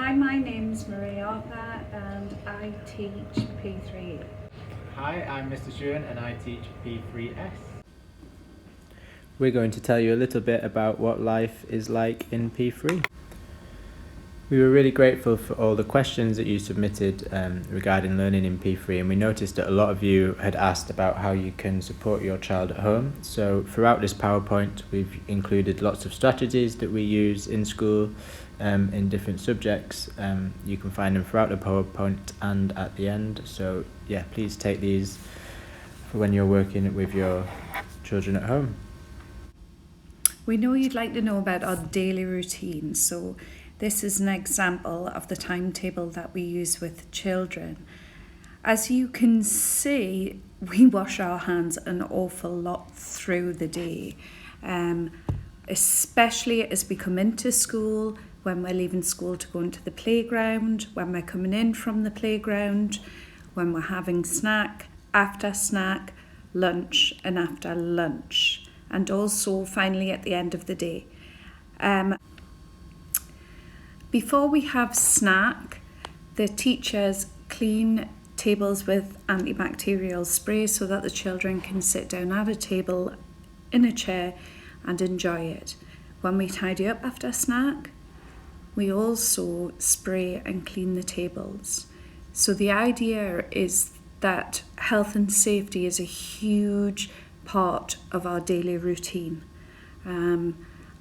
Hi, my name's Marie Arthur and I teach P3. Hi, I'm Mr. Shuren and I teach P3S. We're going to tell you a little bit about what life is like in P3. We were really grateful for all the questions that you submitted regarding learning in P3, and we noticed that a lot of you had asked about how you can support your child at home. So throughout this PowerPoint we've included lots of strategies that we use in school in different subjects. You can find them throughout the PowerPoint and at the end, so yeah, please take these for when you're working with your children at home. We know you'd like to know about our daily routine, so this is an example of the timetable that we use with children. As you can see, we wash our hands an awful lot through the day, especially as we come into school, when we're leaving school to go into the playground, when we're coming in from the playground, when we're having snack, lunch and after lunch, and also finally at the end of the day. Before we have snack, the teachers clean tables with antibacterial spray so that the children can sit down at a table in a chair and enjoy it. When we tidy up after snack, we also spray and clean the tables. So the idea is that health and safety is a huge part of our daily routine.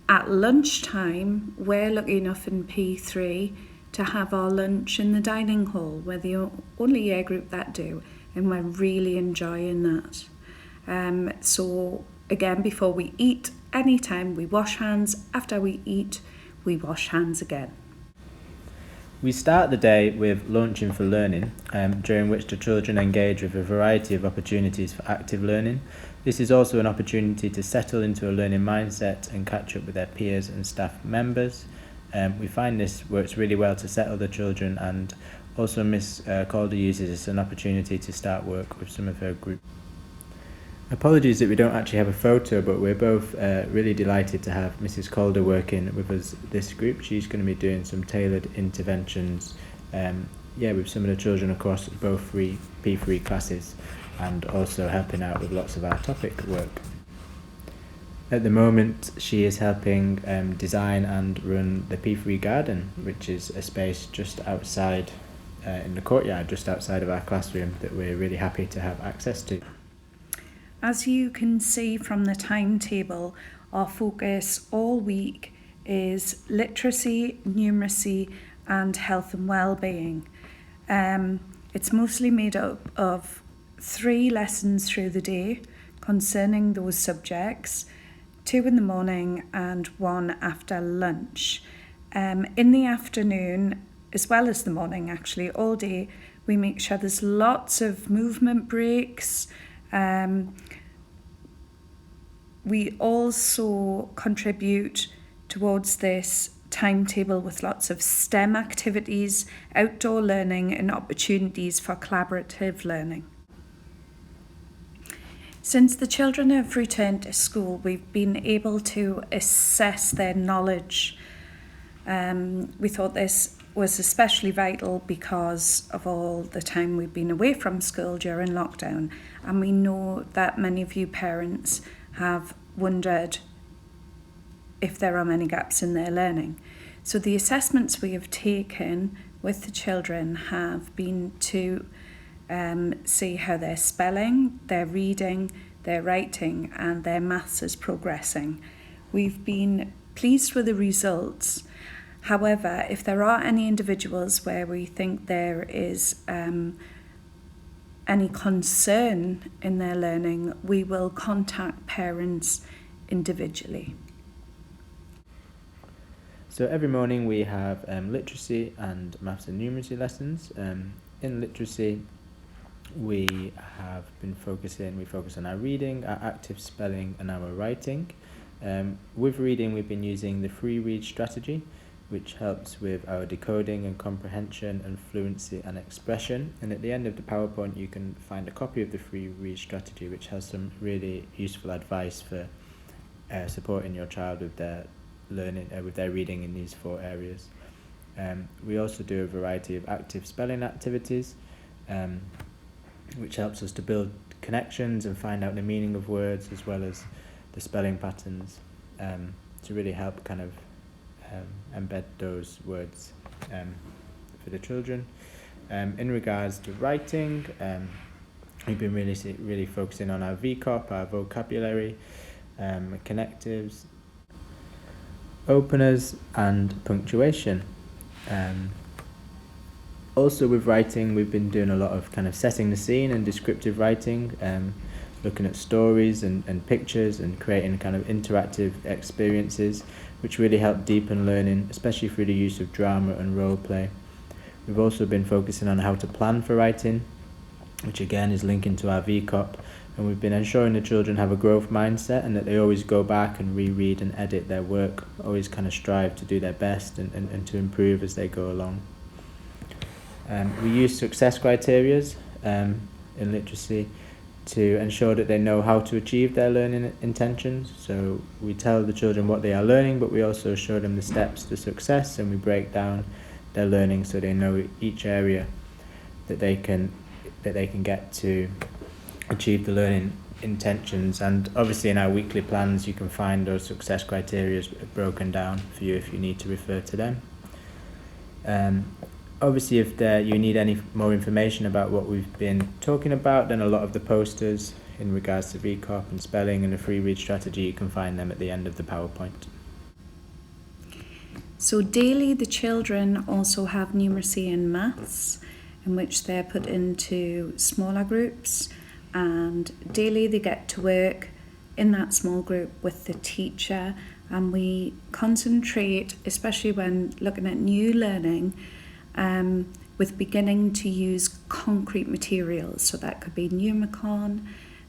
At lunchtime, we're lucky enough in P3 to have our lunch in the dining hall. We're the only year group that do, and we're really enjoying that. So again, before we eat, anytime we wash hands. After we eat, we wash hands again. We start the day with Launching for Learning, during which the children engage with a variety of opportunities for active learning. This is also an opportunity to settle into a learning mindset and catch up with their peers and staff members. We find this works really well to settle the children, and also Miss Calder uses this as an opportunity to start work with some of her group. Apologies that we don't actually have a photo, but we're both really delighted to have Mrs. Calder working with us this group. She's going to be doing some tailored interventions with some of the children across both P3 classes, and also helping out with lots of our topic work. At the moment, she is helping design and run the P3 garden, which is a space just outside in the courtyard, just outside of our classroom, that we're really happy to have access to. As you can see from the timetable, our focus all week is literacy, numeracy and health and well-being. It's mostly made up of 3 lessons through the day concerning those subjects, 2 in the morning and 1 after lunch. In the afternoon, as well as the morning actually, all day, we make sure there's lots of movement breaks. We also contribute towards this timetable with lots of STEM activities, outdoor learning and opportunities for collaborative learning. Since the children have returned to school, we've been able to assess their knowledge. We thought this was especially vital because of all the time we've been away from school during lockdown, and we know that many of you parents have wondered if there are many gaps in their learning. So the assessments we have taken with the children have been to see how their spelling, their reading, their writing and their maths is progressing. We've been pleased with the results. However, if there are any individuals where we think there is any concern in their learning, we will contact parents individually. So every morning we have literacy and maths and numeracy lessons. In literacy, we focus on our reading, our active spelling and our writing. With reading, we've been using the free read strategy, which helps with our decoding and comprehension and fluency and expression. And at the end of the PowerPoint, you can find a copy of the free read strategy, which has some really useful advice for supporting your child with their learning, with their reading in these 4 areas. We also do a variety of active spelling activities, which helps us to build connections and find out the meaning of words as well as the spelling patterns, to really help kind of embed those words for the children. In regards to writing, we've been really focusing on our VCOP, our vocabulary, connectives, openers and punctuation. Also with writing, we've been doing a lot of kind of setting the scene and descriptive writing, looking at stories and pictures and creating kind of interactive experiences, which really help deepen learning, especially through the use of drama and role play. We've also been focusing on how to plan for writing, which again is linking to our VCOP, and we've been ensuring the children have a growth mindset and that they always go back and reread and edit their work, always kind of strive to do their best and to improve as they go along. We use success criteria in literacy to ensure that they know how to achieve their learning intentions. So we tell the children what they are learning, but we also show them the steps to success, and we break down their learning so they know each area that they can get to achieve the learning intentions. And obviously in our weekly plans you can find those success criteria broken down for you if you need to refer to them. Obviously if you need any more information about what we've been talking about, then a lot of the posters in regards to VCOP and spelling and the free read strategy, you can find them at the end of the PowerPoint. So daily the children also have numeracy and maths, in which they're put into smaller groups, and daily they get to work in that small group with the teacher, and we concentrate, especially when looking at new learning, with beginning to use concrete materials. So that could be Numicon,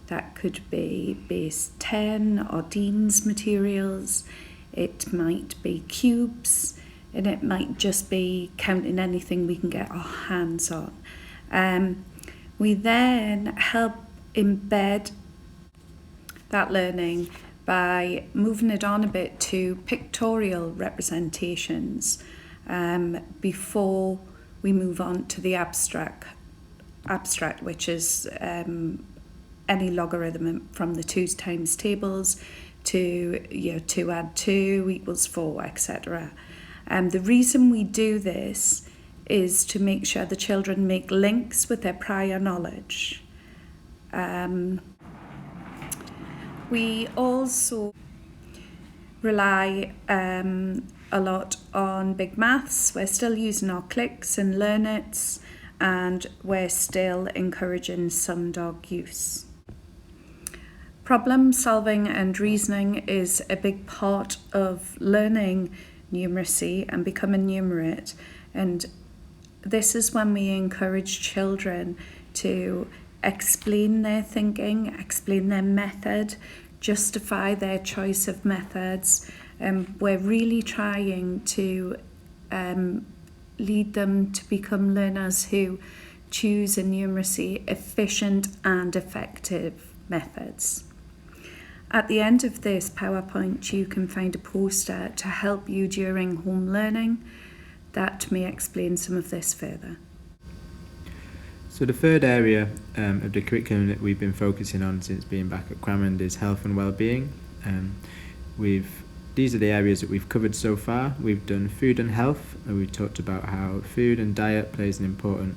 that could be base 10 or Dean's materials, it might be cubes, and it might just be counting anything we can get our hands on. We then help embed that learning by moving it on a bit to pictorial representations before we move on to the abstract, which is any logarithm from the 2 times tables to 2 add 2 equals 4, etc. The reason we do this is to make sure the children make links with their prior knowledge. We also rely a lot on big maths. We're still using our clicks and learnits, and we're still encouraging sum-dog use. Problem solving and reasoning is a big part of learning numeracy and becoming numerate, and this is when we encourage children to explain their thinking, explain their method, justify their choice of methods. We're really trying to lead them to become learners who choose in numeracy efficient and effective methods. At the end of this PowerPoint, you can find a poster to help you during home learning that may explain some of this further. So the third area of the curriculum that we've been focusing on since being back at Cramond is health and well-being. These are the areas that we've covered so far. We've done food and health, and we've talked about how food and diet plays an important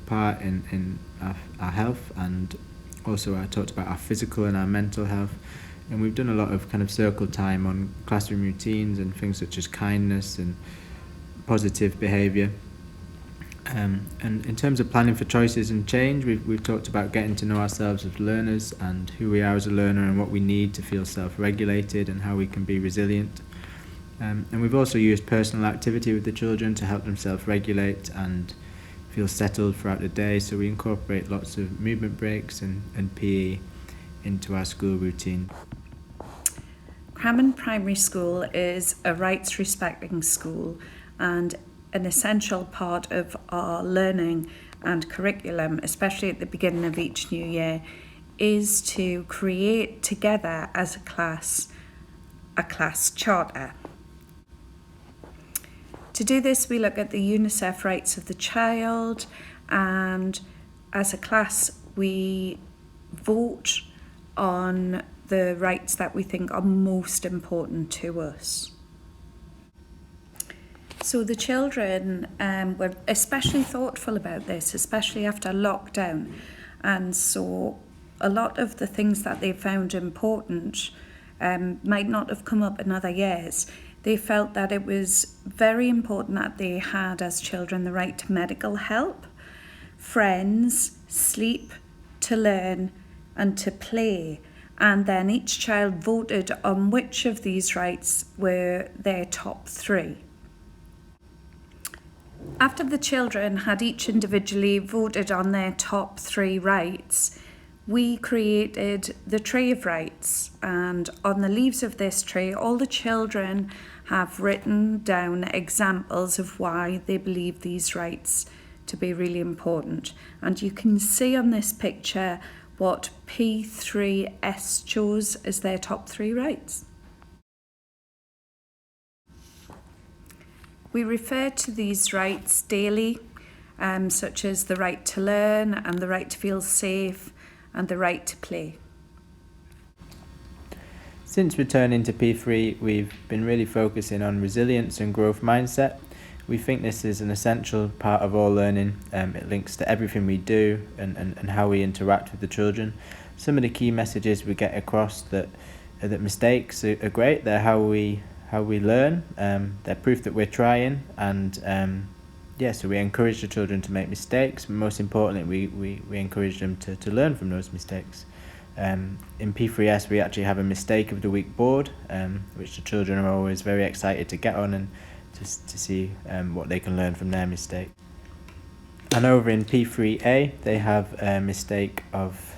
part in our health, and also I talked about our physical and our mental health. And we've done a lot of kind of circle time on classroom routines and things such as kindness and positive behaviour. And in terms of planning for choices and change, we've talked about getting to know ourselves as learners and who we are as a learner and what we need to feel self-regulated and how we can be resilient. And we've also used personal activity with the children to help them self-regulate and feel settled throughout the day. So we incorporate lots of movement breaks and PE into our school routine. Cramond Primary School is a rights-respecting school, and an essential part of our learning and curriculum, especially at the beginning of each new year, is to create together as a class charter. To do this, we look at the UNICEF rights of the child, and as a class, we vote on the rights that we think are most important to us. So the children were especially thoughtful about this, especially after lockdown. And so a lot of the things that they found important might not have come up in other years. They felt that it was very important that they had, as children, the right to medical help, friends, sleep, to learn and to play. And then each child voted on which of these rights were their top 3. After the children had each individually voted on their top 3 rights, we created the tray of rights, and on the leaves of this tray, all the children have written down examples of why they believe these rights to be really important. And you can see on this picture what P3S chose as their top 3 rights. We refer to these rights daily, such as the right to learn and the right to feel safe and the right to play. Since returning to P3, we've been really focusing on resilience and growth mindset. We think this is an essential part of all learning. It links to everything we do and how we interact with the children. Some of the key messages we get across that mistakes are great. They're how we learn. They're proof that we're trying, and so we encourage the children to make mistakes. Most importantly, we encourage them to learn from those mistakes. In P3S, we actually have a mistake of the week board, which the children are always very excited to get on and to see what they can learn from their mistake. And over in P3A, they have a mistake of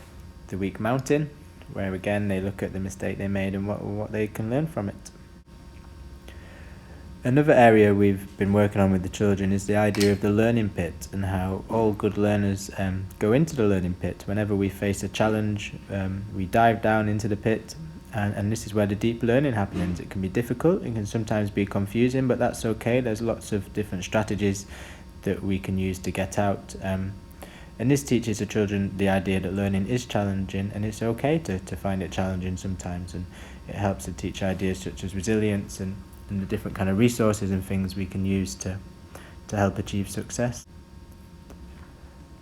the week mountain, where again they look at the mistake they made and what they can learn from it. Another area we've been working on with the children is the idea of the learning pit, and how all good learners go into the learning pit. Whenever we face a challenge, we dive down into the pit, and this is where the deep learning happens. It can be difficult, it can sometimes be confusing, but that's okay. There's lots of different strategies that we can use to get out. And this teaches the children the idea that learning is challenging, and it's okay to find it challenging sometimes, and it helps to teach ideas such as resilience and the different kind of resources and things we can use to help achieve success.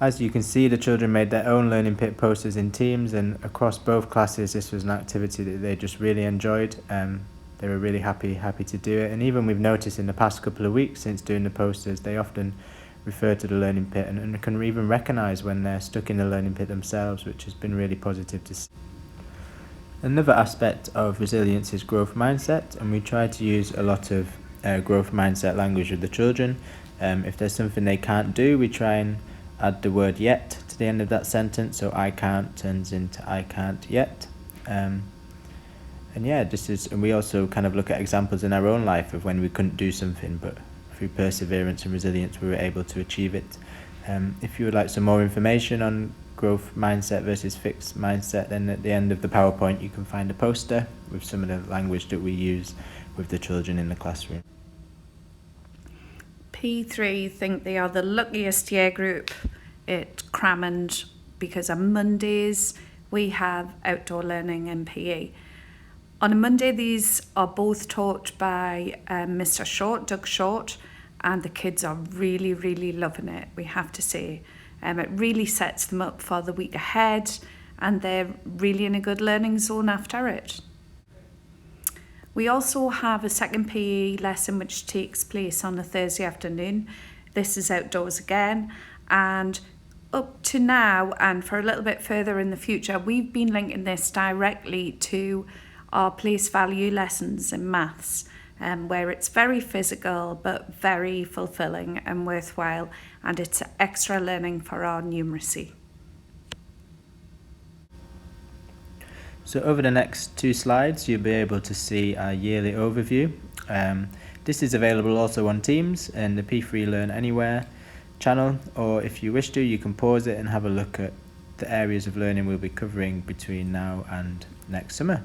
As you can see, the children made their own learning pit posters in teams, and across both classes this was an activity that they just really enjoyed. They were really happy to do it, and even we've noticed in the past couple of weeks since doing the posters, they often refer to the learning pit and can even recognise when they're stuck in the learning pit themselves, which has been really positive to see. Another aspect of resilience is growth mindset, and we try to use a lot of growth mindset language with the children. If there's something they can't do, we try and add the word yet to the end of that sentence, so I can't turns into I can't yet. And we also kind of look at examples in our own life of when we couldn't do something, but through perseverance and resilience we were able to achieve it. If you would like some more information on growth mindset versus fixed mindset, then at the end of the PowerPoint you can find a poster with some of the language that we use with the children in the classroom. P3 think they are the luckiest year group at Crammond because on Mondays we have outdoor learning and PE. On a Monday these are both taught by Mr. Short, Doug Short, and the kids are really loving it, we have to say. It really sets them up for the week ahead, and they're really in a good learning zone after it. We also have a second PE lesson which takes place on a Thursday afternoon. This is outdoors again, and up to now and for a little bit further in the future, we've been linking this directly to our place value lessons in maths, where it's very physical but very fulfilling and worthwhile, and it's extra learning for our numeracy. So over the next 2 slides you'll be able to see our yearly overview. This is available also on Teams in the P3 Learn Anywhere channel, or if you wish to you can pause it and have a look at the areas of learning we'll be covering between now and next summer.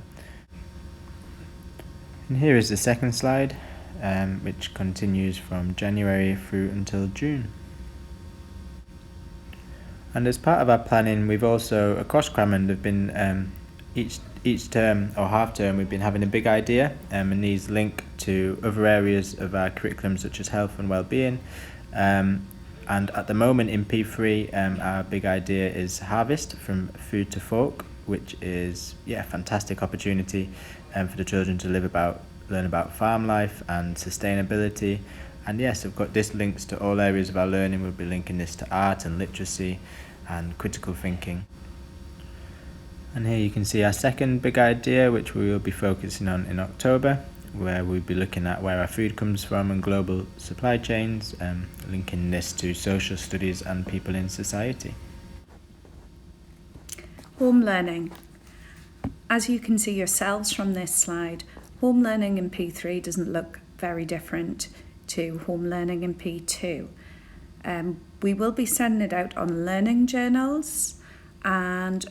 And here is the second slide. which continues from January through until June. And as part of our planning, we've also, across Cramond, have been each term or half term, we've been having a big idea, and these link to other areas of our curriculum such as health and well-being. And at the moment in P3, our big idea is Harvest, from Food to Fork, which is a fantastic opportunity for the children to learn about farm life and sustainability. And yes, I've got this links to all areas of our learning. We'll be linking this to art and literacy and critical thinking. And here you can see our second big idea, which we will be focusing on in October, where we'll be looking at where our food comes from and global supply chains, linking this to social studies and people in society. Home learning. As you can see yourselves from this slide, home learning in P3 doesn't look very different to home learning in P2. We will be sending it out on learning journals, and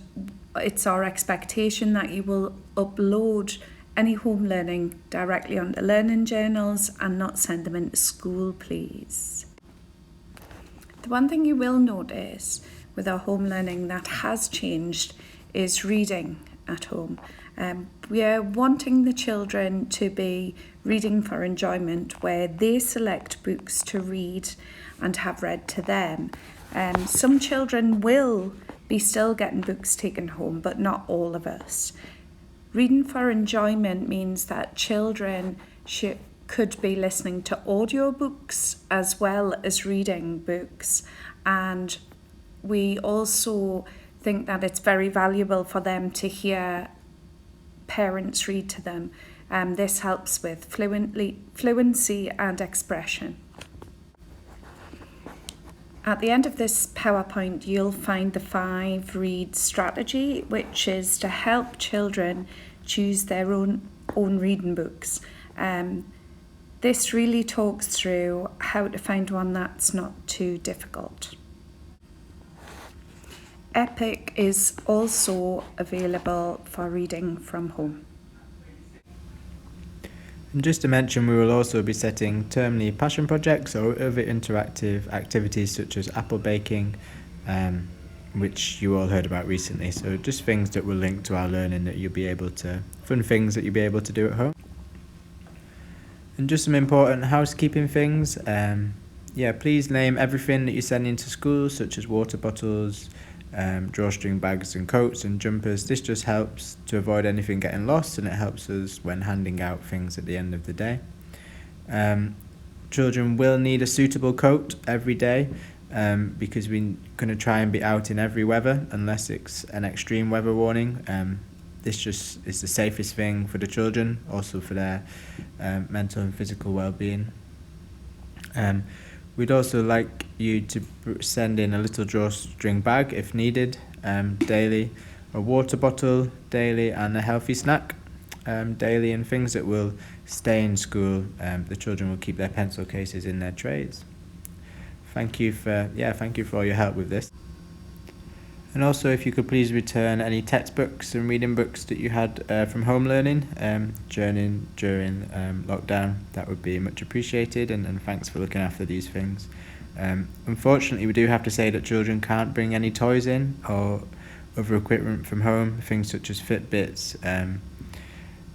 it's our expectation that you will upload any home learning directly onto learning journals and not send them into school, please. The one thing you will notice with our home learning that has changed is reading at home. We are wanting the children to be reading for enjoyment, where they select books to read and have read to them. Some children will be still getting books taken home, but not all of us. Reading for enjoyment means that children could be listening to audiobooks as well as reading books, and we also think that it's very valuable for them to hear parents read to them. This helps with fluency and expression. At the end of this PowerPoint, you'll find the 5 read strategy, which is to help children choose their own reading books. This really talks through how to find one that's not too difficult. Epic is also available for reading from home. And just to mention, we will also be setting termly passion projects or other interactive activities such as apple baking, which you all heard about recently. So just things that will link to our learning that you'll be able to, fun things that you'll be able to do at home. And just some important housekeeping things. Please name everything that you send into school, such as water bottles, drawstring bags and coats and jumpers. This just helps to avoid anything getting lost, and it helps us when handing out things at the end of the day. Children will need a suitable coat every day, because we're going to try and be out in every weather unless it's an extreme weather warning. This just is the safest thing for the children, also for their mental and physical well-being. We'd also like you to send in a little drawstring bag if needed, daily, a water bottle daily, and a healthy snack daily, and things that will stay in school. The children will keep their pencil cases in their trays. Thank you for all your help with this. And also, if you could please return any textbooks and reading books that you had from home learning during lockdown, that would be much appreciated, and thanks for looking after these things. Unfortunately, we do have to say that children can't bring any toys in or other equipment from home, things such as Fitbits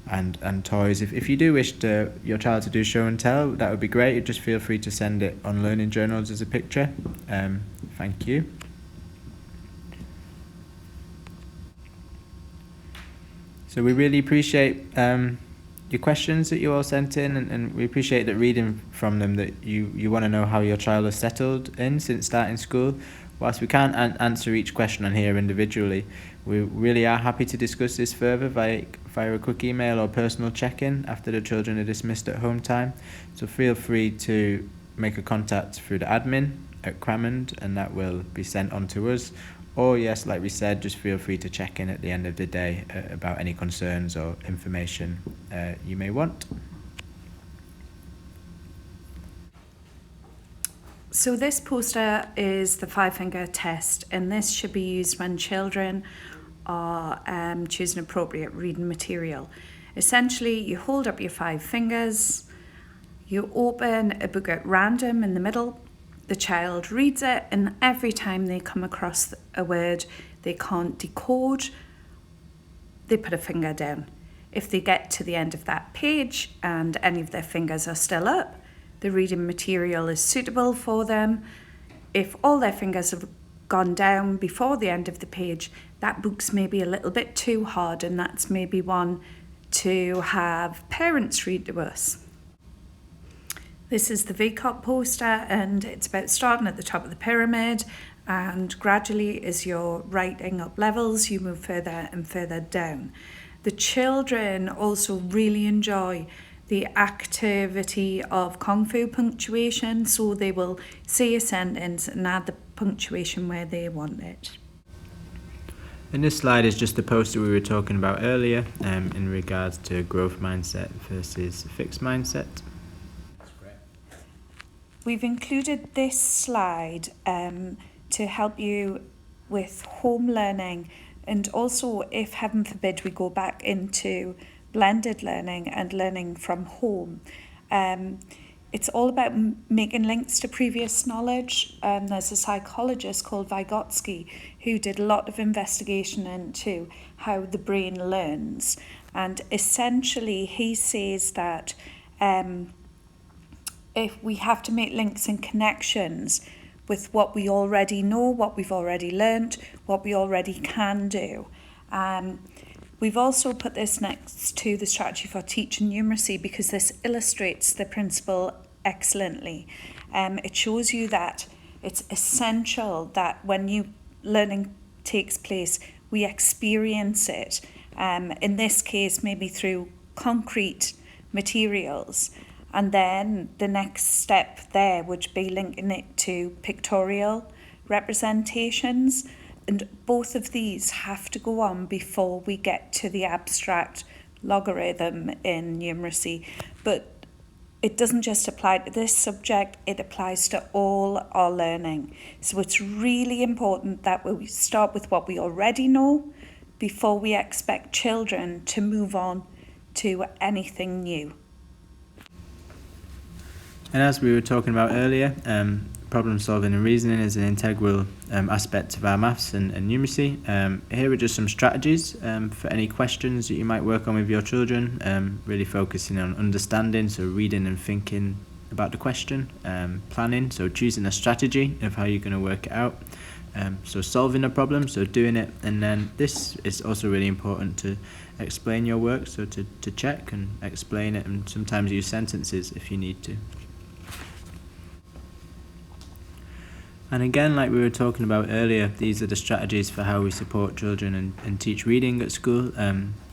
and toys. If you do wish your child to do show and tell, that would be great. Just feel free to send it on learning journals as a picture. Thank you. So we really appreciate your questions that you all sent in, and we appreciate that reading from them that you want to know how your child has settled in since starting school. Whilst we can't answer each question on here individually, we really are happy to discuss this further via a quick email or personal check-in after the children are dismissed at home time. So feel free to make a contact through the admin at Cramond, and that will be sent on to us. Or yes, like we said, just feel free to check in at the end of the day about any concerns or information you may want. So this poster is the 5-finger test, and this should be used when children are choosing appropriate reading material. Essentially, you hold up your 5 fingers, You open a book at random in the middle, the child reads it, and every time they come across a word they can't decode, they put a finger down. If they get to the end of that page and any of their fingers are still up, the reading material is suitable for them. If all their fingers have gone down before the end of the page, that book's maybe a little bit too hard, and that's maybe one to have parents read to us. This is the VCOT poster, and it's about starting at the top of the pyramid, and gradually as you're writing up levels, you move further and further down. The children also really enjoy the activity of Kung Fu punctuation, so they will say a sentence and add the punctuation where they want it. And this slide is just the poster we were talking about earlier in regards to growth mindset versus fixed mindset. That's great. We've included this slide to help you with home learning, and also if heaven forbid we go back into blended learning and learning from home. It's all about making links to previous knowledge. There's a psychologist called Vygotsky who did a lot of investigation into how the brain learns, and essentially he says that if we have to make links and connections with what we already know, what we've already learned, what we already can do. We've also put this next to the strategy for teaching numeracy because this illustrates the principle excellently. It shows you that it's essential that when new learning takes place, we experience it. In this case, maybe through concrete materials. And then the next step there would be linking it to pictorial representations. And both of these have to go on before we get to the abstract logarithm in numeracy. But it doesn't just apply to this subject, it applies to all our learning. So it's really important that we start with what we already know before we expect children to move on to anything new. And as we were talking about earlier, problem solving and reasoning is an integral aspect of our maths and numeracy. Here are just some strategies for any questions that you might work on with your children, really focusing on understanding, so reading and thinking about the question, planning, so choosing a strategy of how you're going to work it out, so solving a problem, so doing it, and then this is also really important to explain your work, so to check and explain it, and sometimes use sentences if you need to. And again, like we were talking about earlier, these are the strategies for how we support children and teach reading at school.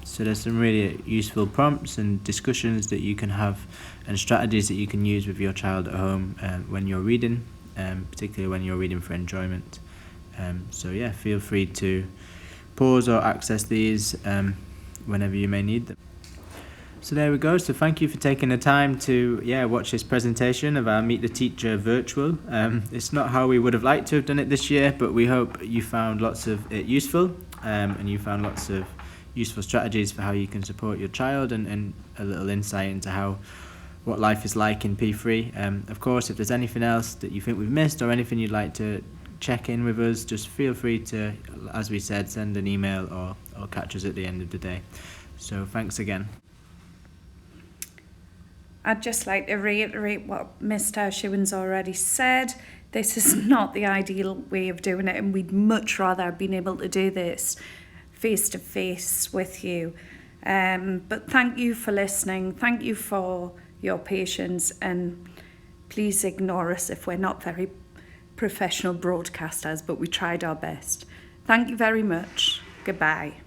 So there's some really useful prompts and discussions that you can have and strategies that you can use with your child at home when you're reading, particularly when you're reading for enjoyment. So yeah, feel free to pause or access these whenever you may need them. So there we go. So thank you for taking the time to watch this presentation of our Meet the Teacher virtual. It's not how we would have liked to have done it this year, but we hope you found lots of it useful and you found lots of useful strategies for how you can support your child and a little insight into what life is like in P3. Of course, if there's anything else that you think we've missed or anything you'd like to check in with us, just feel free to, as we said, send an email or catch us at the end of the day. So thanks again. I'd just like to reiterate what Mr. Shewan's already said. This is not the ideal way of doing it, and we'd much rather have been able to do this face-to-face with you. But thank you for listening. Thank you for your patience, and please ignore us if we're not very professional broadcasters, but we tried our best. Thank you very much. Goodbye.